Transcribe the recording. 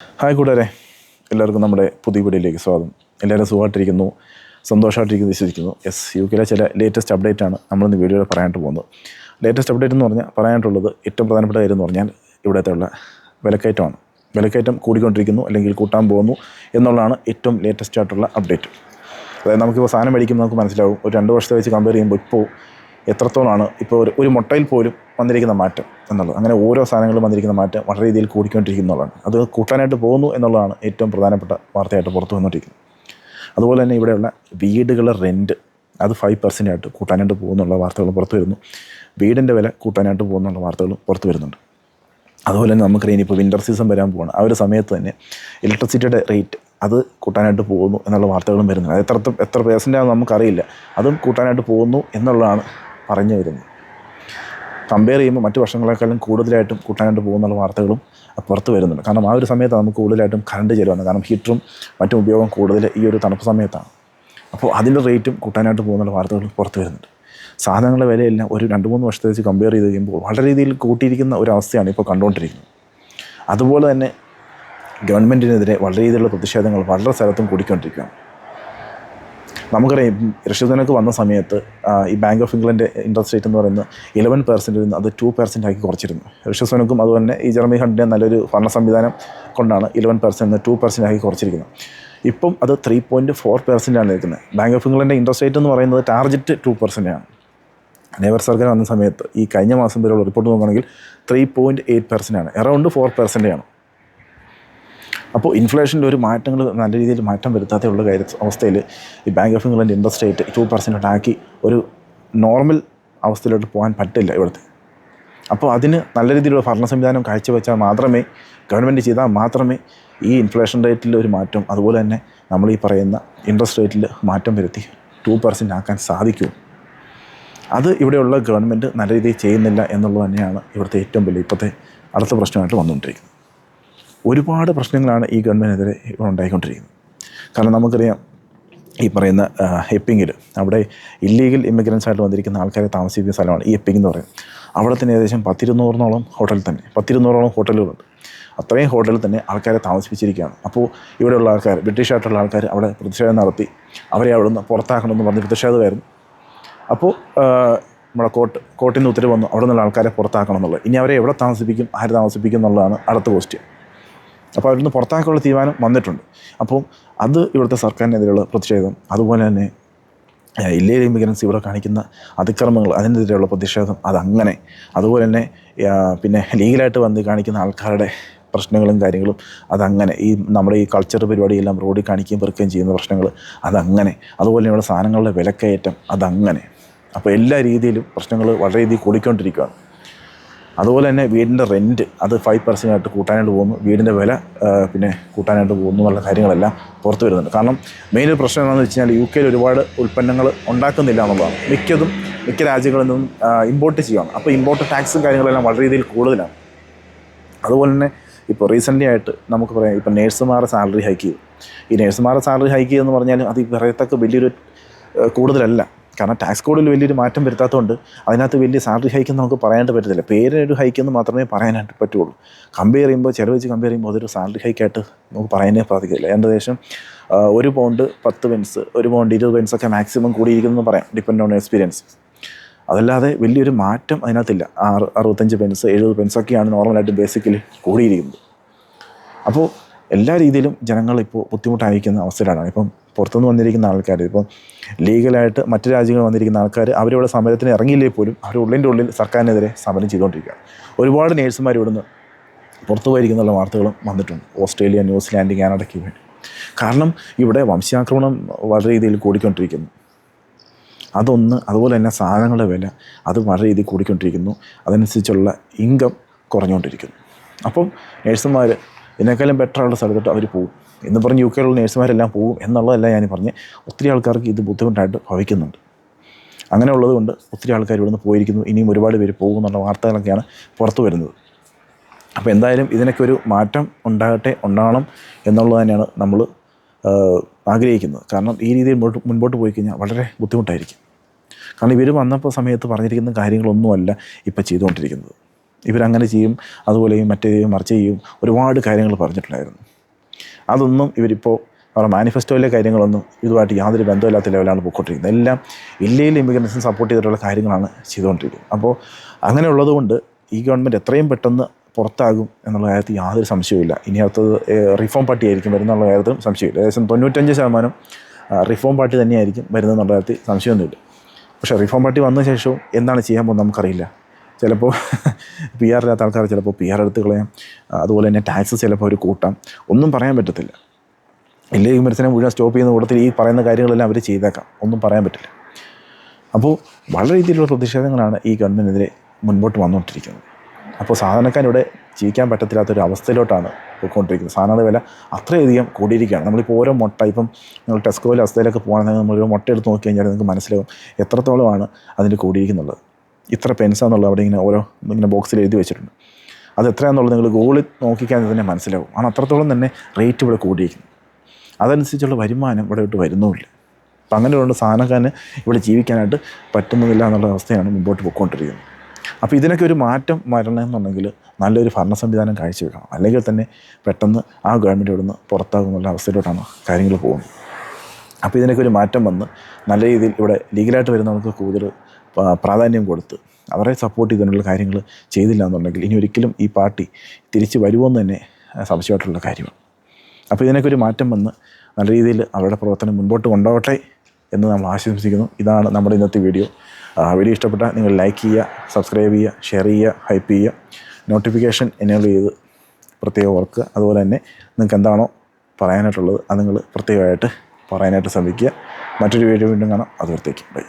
Hi കൂട്ടുകാരെ, എല്ലാവർക്കും നമ്മുടെ പുതിയ വീഡിയോയിലേക്ക് സ്വാഗതം. എല്ലാവരും സുഖമായിട്ടിരിക്കുന്നു, സന്തോഷമായിട്ടിരിക്കുന്നു വിശ്വസിക്കുന്നു. യു കെയിലെ ചില ലേറ്റസ്റ്റ് അപ്ഡേറ്റാണ് നമ്മളിന്ന് വീഡിയോയിൽ പറയാനായിട്ട് പോകുന്നത്. ലേറ്റസ്റ്റ് അപ്ഡേറ്റ് എന്ന് പറഞ്ഞാൽ പറയാനായിട്ടുള്ളത് ഏറ്റവും പ്രധാനപ്പെട്ട കാര്യം എന്ന് പറഞ്ഞാൽ ഇവിടുത്തെ ഉള്ള വിലക്കയറ്റമാണ്. വിലക്കയറ്റം കൂടിക്കൊണ്ടിരിക്കുന്നു അല്ലെങ്കിൽ കൂട്ടാൻ പോകുന്നു എന്നുള്ളതാണ് ഏറ്റവും ലേറ്റസ്റ്റ് ആയിട്ടുള്ള അപ്ഡേറ്റ്. അതായത് നമുക്കിപ്പോൾ സാധനം മേടിക്കുമ്പോൾ നമുക്ക് മനസ്സിലാവും, ഒരു 2 വർഷത്തെ വെച്ച് കമ്പയർ ചെയ്യുമ്പോൾ ഇപ്പോൾ എത്രത്തോളമാണ് ഇപ്പോൾ ഒരു മുട്ടയിൽ പോലും വന്നിരിക്കുന്ന മാറ്റം എന്നുള്ളത്. അങ്ങനെ ഓരോ സാധനങ്ങളും വന്നിരിക്കുന്ന മാറ്റം വളരെ രീതിയിൽ കൂടിക്കൊണ്ടിരിക്കുന്നതാണ്. അത് കൂട്ടാനായിട്ട് പോകുന്നു എന്നുള്ളതാണ് ഏറ്റവും പ്രധാനപ്പെട്ട വാർത്തയായിട്ട് പുറത്തു വന്നുകൊണ്ടിരിക്കുന്നത്. അതുപോലെ തന്നെ ഇവിടെയുള്ള വീടുകളുടെ റെൻറ്റ് അത് 5% ആയിട്ട് കൂട്ടാനായിട്ട് പോകുന്നുള്ള വാർത്തകൾ പുറത്തു വരുന്നു. വീടിൻ്റെ വില കൂട്ടാനായിട്ട് പോകുന്നുള്ള വാർത്തകളും പുറത്തു വരുന്നുണ്ട്. അതുപോലെ തന്നെ നമുക്കറിയാം ഇനിയിപ്പോൾ വിൻ്റർ സീസൺ വരാൻ പോകണം. ആ ഒരു സമയത്ത് തന്നെ ഇലക്ട്രിസിറ്റിയുടെ റേറ്റ് അത് കൂട്ടാനായിട്ട് പോകുന്നു എന്നുള്ള വാർത്തകളും വരുന്നു. അത് എത്ര പേഴ്സൻ്റാണെന്ന് നമുക്കറിയില്ല. അതും കൂട്ടാനായിട്ട് പോകുന്നു എന്നുള്ളതാണ് പറഞ്ഞു വരുന്നത്. കമ്പയർ ചെയ്യുമ്പോൾ മറ്റു വർഷങ്ങളെക്കാളും കൂടുതലായിട്ടും കൂട്ടാനായിട്ട് പോകുന്നുള്ള വാർത്തകളും പുറത്ത് വരുന്നുണ്ട്. കാരണം ആ ഒരു സമയത്ത് നമുക്ക് കൂടുതലായിട്ടും കറണ്ട് ചിലവാണ്. കാരണം ഹീറ്ററും മറ്റും ഉപയോഗം കൂടുതൽ ഈ ഒരു തണുപ്പ് സമയത്താണ്. അപ്പോൾ അതിൻ്റെ റേറ്റും കൂട്ടാനായിട്ട് പോകുന്നുള്ള വാർത്തകളും പുറത്ത് വരുന്നുണ്ട്. സാധനങ്ങളുടെ വിലയെല്ലാം ഒരു 2-3 വർഷത്തെ വെച്ച് കമ്പയർ ചെയ്ത് കഴിയുമ്പോൾ വളരെ രീതിയിൽ കൂട്ടിയിരിക്കുന്ന ഒരു അവസ്ഥയാണ് ഇപ്പോൾ കണ്ടുകൊണ്ടിരിക്കുന്നത്. അതുപോലെ തന്നെ ഗവൺമെൻറ്റിനെതിരെ വളരെ രീതിയിലുള്ള പ്രതിഷേധങ്ങൾ വളരെ സ്ഥലത്തും കൂടിക്കൊണ്ടിരിക്കുകയാണ്. നമുക്കറിയാം ഋഷിധനക്ക് വന്ന സമയത്ത് ഈ bank of England interest rate എന്ന് പറയുന്നത് 11% നിന്ന് അത് 2% ആക്കി കുറച്ചിരുന്നു. ഋഷിധനക്കും അതുപോലെ തന്നെ ഈ ജെറമി ഹണ്ടിൻ്റെ നല്ലൊരു ഭരണ സംവിധാനം കൊണ്ടാണ് 11% നിന്ന് 2% ആക്കി കുറച്ചിരിക്കുന്നത്. ഇപ്പം അത് 3.4% ആണ് നിൽക്കുന്നത്. ബാങ്ക് ഓഫ് ഇംഗ്ലണ്ടിൻ്റെ ഇൻട്രസ്റ്റ് റേറ്റ് എന്ന് പറയുന്നത് ടാർഗറ്റ് 2% ആണ്. ലേബർ സർക്കാർ വന്ന സമയത്ത് ഈ കഴിഞ്ഞ മാസം വരെയുള്ള റിപ്പോർട്ട് നോക്കുകയാണെങ്കിൽ 3.8% ആണ്, അറൗണ്ട് 4% ആണ്. അപ്പോൾ ഇൻഫ്ലേഷൻ്റെ ഒരു മാറ്റങ്ങൾ നല്ല രീതിയിൽ മാറ്റം വരുത്താതെയുള്ള അവസ്ഥയിൽ ഈ bank of England interest rate 2% ആക്കി ഒരു നോർമൽ അവസ്ഥയിലോട്ട് പോകാൻ പറ്റില്ല ഇവിടുത്തെ. അപ്പോൾ അതിന് നല്ല രീതിയിലുള്ള ഭരണ സംവിധാനം കാഴ്ചവെച്ചാൽ മാത്രമേ, ഗവൺമെൻറ് ചെയ്താൽ മാത്രമേ ഈ ഇൻഫ്ലേഷൻ റേറ്റിൽ ഒരു മാറ്റം, അതുപോലെ തന്നെ നമ്മൾ ഈ പറയുന്ന ഇൻട്രസ്റ്റ് റേറ്റിൽ മാറ്റം വരുത്തി 2% ആക്കാൻ സാധിക്കൂ. അത് ഇവിടെയുള്ള ഗവൺമെൻറ് നല്ല രീതിയിൽ ചെയ്യുന്നില്ല എന്നുള്ളത് തന്നെയാണ് ഇവിടുത്തെ ഏറ്റവും വലിയ ഇപ്പോഴത്തെ അടുത്ത പ്രശ്നമായിട്ട് വന്നുകൊണ്ടിരിക്കുന്നത്. ഒരുപാട് പ്രശ്നങ്ങളാണ് ഈ ഗവൺമെൻറ്റിനെതിരെ ഉണ്ടായിക്കൊണ്ടിരിക്കുന്നത്. കാരണം നമുക്കറിയാം ഈ പറയുന്ന എപ്പിങ്ങിൽ അവിടെ ഇല്ലീഗൽ ഇമിഗ്രൻസ് ആയിട്ട് വന്നിരിക്കുന്ന ആൾക്കാരെ താമസിക്കുന്ന സ്ഥലമാണ് ഈ എപ്പിങ് എന്ന് പറയുന്നത്. അവിടെ തന്നെ ഏകദേശം 100-200ഓളം ഹോട്ടലുകളുണ്ട്. അത്രയും ഹോട്ടലിൽ തന്നെ ആൾക്കാരെ താമസിപ്പിച്ചിരിക്കുകയാണ്. അപ്പോൾ ഇവിടെയുള്ള ആൾക്കാർ, ബ്രിട്ടീഷ് ആയിട്ടുള്ള ആൾക്കാർ അവിടെ പ്രതിഷേധം നടത്തി അവരെ അവിടെ നിന്ന് പുറത്താക്കണമെന്ന് പറഞ്ഞ് പ്രതിഷേധമായിരുന്നു. അപ്പോൾ നമ്മുടെ കോർട്ടിൽ നിന്ന് ഉത്തരവ് വന്നു, അവിടെ നിന്നുള്ള ആൾക്കാരെ പുറത്താക്കണം എന്നുള്ളത്. ഇനി അവരെ എവിടെ താമസിപ്പിക്കും, ആര് താമസിപ്പിക്കും എന്നുള്ളതാണ് അടുത്ത ക്വസ്റ്റ്യൻ. അപ്പോൾ അവരിൽ നിന്ന് പുറത്താക്കാനുള്ള തീരുമാനം വന്നിട്ടുണ്ട്. അപ്പോൾ അത് ഇവിടുത്തെ സർക്കാരിനെതിരെയുള്ള പ്രതിഷേധം, അതുപോലെ തന്നെ ഇല്ലീഗൽ ഇമിഗ്രൻസ് ഇവിടെ കാണിക്കുന്ന അതിക്രമങ്ങൾ അതിനെതിരെയുള്ള പ്രതിഷേധം അതങ്ങനെ, അതുപോലെ തന്നെ പിന്നെ ലീഗലായിട്ട് വന്ന് കാണിക്കുന്ന ആൾക്കാരുടെ പ്രശ്നങ്ങളും കാര്യങ്ങളും അതങ്ങനെ, ഈ നമ്മുടെ ഈ കൾച്ചർ പരിപാടിയെല്ലാം റോഡിൽ കാണിക്കുകയും പെറുക്കുകയും ചെയ്യുന്ന പ്രശ്നങ്ങൾ അതങ്ങനെ, അതുപോലെ ഇവിടെ സാധനങ്ങളുടെ വിലക്കയറ്റം അതങ്ങനെ. അപ്പോൾ എല്ലാ രീതിയിലും പ്രശ്നങ്ങൾ വളരെ രീതിയിൽ കൂടിക്കൊണ്ടിരിക്കുകയാണ്. അതുപോലെ തന്നെ വീടിൻ്റെ റെൻറ്റ് അത് 5% ആയിട്ട് കൂട്ടാനായിട്ട് പോകുന്നു, വീടിൻ്റെ വില പിന്നെ കൂട്ടാനായിട്ട് പോകുന്നു എന്നുള്ള കാര്യങ്ങളെല്ലാം പുറത്തു വരുന്നുണ്ട്. കാരണം മെയിൻ ഒരു പ്രശ്നം എന്താണെന്ന് വെച്ച് കഴിഞ്ഞാൽ യു കെയിൽ ഒരുപാട് ഉൽപ്പന്നങ്ങൾ ഉണ്ടാക്കുന്നില്ല എന്നുള്ളതാണ്. മിക്ക രാജ്യങ്ങളിൽ നിന്നും ഇമ്പോർട്ട് ചെയ്യുകയാണ്. അപ്പോൾ ഇമ്പോർട്ട് ടാക്സും കാര്യങ്ങളെല്ലാം വളരെ രീതിയിൽ കൂടുതലാണ്. അതുപോലെ തന്നെ ഇപ്പോൾ റീസെൻ്റ്ലി ആയിട്ട് നമുക്ക് പറയാം, ഇപ്പോൾ നേഴ്സുമാരുടെ സാലറി ഹൈക്ക് ചെയ്തു. ഈ നേഴ്സുമാരുടെ സാലറി ഹൈക്ക് ചെയ്യുമെന്ന് പറഞ്ഞാൽ അത് പറയത്തക്ക വലിയൊരു കൂടുതലല്ല. കാരണം ടാക്സ് കോഡിൽ വലിയൊരു മാറ്റം വരുത്താത്തതുകൊണ്ട് അതിനകത്ത് വലിയ സാലറി ഹൈക്കെന്ന് നമുക്ക് പറയാനായിട്ട് പറ്റത്തില്ല. പേരിനൊരു ഹൈക്കെന്ന് മാത്രമേ പറയാനായിട്ട് പറ്റുള്ളൂ. കമ്പയർ ചെയ്യുമ്പോൾ ചിലവ് വെച്ച് കമ്പയർ ചെയ്യുമ്പോൾ അതൊരു സാലറി ഹൈക്കായിട്ട് നമുക്ക് പറയാനേ സാധിക്കില്ല. ഏകദേശം 1 പൗണ്ട് 10 പെൻസ്, 1 പൗണ്ട് 20 പെൻസൊക്കെ മാക്സിമം കൂടിയിരിക്കുന്നതെന്ന് പറയാം, ഡിപ്പെൻഡ് ഓൺ എക്സ്പീരിയൻസ്. അതല്ലാതെ വലിയൊരു മാറ്റം അതിനകത്തില്ല. 65 പെൻസ് 70 പെൻസൊക്കെയാണ് നോർമലായിട്ട് ബേസിക്കലി കൂടിയിരിക്കുന്നത്. അപ്പോൾ എല്ലാ രീതിയിലും ജനങ്ങളിപ്പോൾ ബുദ്ധിമുട്ടായിരിക്കുന്ന അവസ്ഥയിലാണ്. ഇപ്പം പുറത്തുനിന്ന് വന്നിരിക്കുന്ന ആൾക്കാർ, ഇപ്പം ലീഗലായിട്ട് മറ്റു രാജ്യങ്ങളിൽ വന്നിരിക്കുന്ന ആൾക്കാർ അവരിവിടെ സമരത്തിന് ഇറങ്ങിയില്ലേ പോലും അവർ ഉള്ളിൽ സർക്കാരിനെതിരെ സമരം ചെയ്തുകൊണ്ടിരിക്കുകയാണ്. ഒരുപാട് നേഴ്സുമാർ ഇവിടുന്ന് പുറത്തു പോയിരിക്കുന്നുള്ള വാർത്തകളും വന്നിട്ടുണ്ട്, ഓസ്ട്രേലിയ, ന്യൂസിലാൻഡ്, കാനഡയ്ക്ക് വേണ്ടി. കാരണം ഇവിടെ വംശാക്രമണം വളരെ രീതിയിൽ കൂടിക്കൊണ്ടിരിക്കുന്നു. അതുപോലെ തന്നെ സാധനങ്ങളുടെ വില അത് വളരെ രീതിയിൽ കൂടിക്കൊണ്ടിരിക്കുന്നു. അതനുസരിച്ചുള്ള ഇൻകം കുറഞ്ഞുകൊണ്ടിരിക്കുന്നു. അപ്പം നേഴ്സുമാർ ഇതിനേക്കാളും ബെറ്ററുള്ള സ്ഥലത്തോട്ട് അവർ പോകും എന്ന് പറഞ്ഞ് യു കെയിലുള്ള നേഴ്സുമാരെല്ലാം പോകും എന്നുള്ളതല്ല ഞാൻ പറഞ്ഞ്. ഒത്തിരി ആൾക്കാർക്ക് ഇത് ബുദ്ധിമുട്ടായിട്ട് ഭവിക്കുന്നുണ്ട്. അങ്ങനെ ഉള്ളതുകൊണ്ട് ഒത്തിരി ആൾക്കാർ ഇവിടുന്ന് പോയിരിക്കുന്നു. ഇനിയും ഒരുപാട് പേര് പോകും എന്നുള്ള വാർത്തകളൊക്കെയാണ് പുറത്തു വരുന്നത്. അപ്പോൾ എന്തായാലും ഇതിനൊക്കെ ഒരു മാറ്റം ഉണ്ടാകണം എന്നുള്ളത് തന്നെയാണ് നമ്മൾ ആഗ്രഹിക്കുന്നത്. കാരണം ഈ രീതിയിൽ മുൻപോട്ട് പോയി കഴിഞ്ഞാൽ വളരെ ബുദ്ധിമുട്ടായിരിക്കും. കാരണം ഇവർ വന്നപ്പോൾ സമയത്ത് പറഞ്ഞിരിക്കുന്ന കാര്യങ്ങളൊന്നുമല്ല ഇപ്പം ചെയ്തുകൊണ്ടിരിക്കുന്നത്. ഇവരങ്ങനെ ചെയ്യും, അതുപോലെ മറ്റേ ചെയ്യും, മറിച്ച് ചെയ്യും, ഒരുപാട് കാര്യങ്ങൾ പറഞ്ഞിട്ടുണ്ടായിരുന്നു. അതൊന്നും ഇവരിപ്പോൾ അവരുടെ മാനിഫെസ്റ്റോയിലെ കാര്യങ്ങളൊന്നും ഇതുമായിട്ട് യാതൊരു ബന്ധമില്ലാത്ത ലെവലാണ് പോയിക്കൊണ്ടിരിക്കുന്നത്. എല്ലാം ഇല്ലീഗൽ ഇമിഗ്രൻസിന് സപ്പോർട്ട് ചെയ്തിട്ടുള്ള കാര്യങ്ങളാണ് ചെയ്തുകൊണ്ടിരിക്കുന്നത്. അപ്പോൾ അങ്ങനെയുള്ളത് കൊണ്ട് ഈ ഗവൺമെൻറ് എത്രയും പെട്ടെന്ന് പുറത്താകും എന്നുള്ള കാര്യത്തിൽ യാതൊരു സംശയവുമില്ല. ഇനി അടുത്തത് റിഫോം പാർട്ടി ആയിരിക്കും വരുന്നുള്ള കാര്യത്തിലും സംശയമില്ല. ഏകദേശം 95% റിഫോം പാർട്ടി തന്നെയായിരിക്കും വരുന്നതെന്നുള്ള കാര്യത്തിൽ സംശയമൊന്നുമില്ല. പക്ഷേ റിഫോം പാർട്ടി വന്ന ശേഷവും എന്താണ് ചെയ്യാൻ പോകുന്നത് നമുക്കറിയില്ല. ചിലപ്പോൾ PR ഇല്ലാത്ത ആൾക്കാർ ചിലപ്പോൾ PR എടുത്ത് കളയാം, അതുപോലെ തന്നെ ടാക്സസ് ചിലപ്പോൾ അവർ കൂട്ടാം, ഒന്നും പറയാൻ പറ്റത്തില്ല. ഇല്ലെങ്കിൽ മത്സരം മുഴുവൻ സ്റ്റോപ്പ് ചെയ്യുന്ന കൂട്ടത്തിൽ ഈ പറയുന്ന കാര്യങ്ങളെല്ലാം അവർ ചെയ്തേക്കാം, ഒന്നും പറയാൻ പറ്റില്ല. അപ്പോൾ വളരെ രീതിയിലുള്ള പ്രതിഷേധങ്ങളാണ് ഈ ഗവൺമെൻറ്റിനെതിരെ മുൻപോട്ട് വന്നുകൊണ്ടിരിക്കുന്നത്. അപ്പോൾ സാധാരണക്കാരിവിടെ ജീവിക്കാൻ പറ്റത്തില്ലാത്തൊരു അവസ്ഥയിലോട്ടാണ് പോയിക്കൊണ്ടിരിക്കുന്നത്. സാധനങ്ങളുടെ വില അത്രയധികം കൂടിയിരിക്കുകയാണ്. നമ്മളിപ്പോൾ ഓരോ മുട്ട, ഇപ്പം നിങ്ങൾ ടെസ്കോയിലെ അവസ്ഥയിലൊക്കെ പോകുകയാണെങ്കിൽ നമ്മളൊരു മുട്ട എടുത്ത് നോക്കി കഴിഞ്ഞാൽ നിങ്ങൾക്ക് മനസ്സിലാവും എത്രത്തോളമാണ് അതിൻ്റെ കൂടിയിരിക്കുന്നുള്ളത്. ഇത്ര പെൻസാന്നുള്ളത് അവിടെ ഇങ്ങനെ ബോക്സിൽ എഴുതി വെച്ചിട്ടുണ്ട്. അത് എത്രയാണെന്നുള്ളത് നിങ്ങൾ ഗൂഗിളിൽ നോക്കിക്കാൻ തന്നെ മനസ്സിലാവും. കാരണം അത്രത്തോളം തന്നെ റേറ്റ് ഇവിടെ കൂടിയിരിക്കുന്നു. അതനുസരിച്ചുള്ള വരുമാനം ഇവിടെ ഇട്ട് വരുന്നുമില്ല. അപ്പം അങ്ങനെയുള്ള സാധനക്കാരന് ഇവിടെ ജീവിക്കാനായിട്ട് പറ്റുന്നതില്ല എന്നുള്ള അവസ്ഥയാണ് മുമ്പോട്ട് പോയിക്കൊണ്ടിരിക്കുന്നത്. അപ്പോൾ ഇതിനൊക്കെ ഒരു മാറ്റം വരണമെന്നുണ്ടെങ്കിൽ നല്ലൊരു ഭരണ സംവിധാനം കാഴ്ചവെക്കണം. അല്ലെങ്കിൽ തന്നെ പെട്ടെന്ന് ആ ഗവൺമെൻറ് ഇവിടുന്ന് പുറത്താകുന്നുള്ള അവസ്ഥയിലോട്ടാണ് കാര്യങ്ങൾ പോകുന്നത്. അപ്പോൾ ഇതിനൊക്കെ ഒരു മാറ്റം വന്ന് നല്ല രീതിയിൽ ഇവിടെ ലീഗലായിട്ട് വരുന്നവർക്ക് കൂടുതൽ പ്രാധാന്യം കൊടുത്ത് അവരെ സപ്പോർട്ട് ചെയ്തുകൊണ്ടുള്ള കാര്യങ്ങൾ ചെയ്തില്ല എന്നുണ്ടെങ്കിൽ ഇനി ഒരിക്കലും ഈ പാർട്ടി തിരിച്ച് വരുമോയെന്ന് തന്നെ സംശയമായിട്ടുള്ള കാര്യമാണ്. അപ്പോൾ ഇതിനൊക്കെ ഒരു മാറ്റം വന്ന് നല്ല രീതിയിൽ അവരുടെ പ്രവർത്തനം മുൻപോട്ട് കൊണ്ടുപോകട്ടെ എന്ന് നമ്മൾ ആശംസിക്കുന്നു. ഇതാണ് നമ്മുടെ ഇന്നത്തെ വീഡിയോ. വീഡിയോ ഇഷ്ടപ്പെട്ടാൽ നിങ്ങൾ ലൈക്ക് ചെയ്യുക, സബ്സ്ക്രൈബ് ചെയ്യുക, ഷെയർ ചെയ്യുക, ഹൈപ്പ് ചെയ്യുക, നോട്ടിഫിക്കേഷൻ എനേബിൾ ചെയ്ത് പ്രത്യേകം ഓർക്കുക. അതുപോലെ തന്നെ നിങ്ങൾക്ക് എന്താണോ പറയാനായിട്ടുള്ളത് അത് നിങ്ങൾ പ്രത്യേകമായിട്ട് പറയാനായിട്ട് ശ്രമിക്കുക. മറ്റൊരു വീഡിയോ വീണ്ടും കാണാം. അതുവരത്തേക്ക് ബൈ.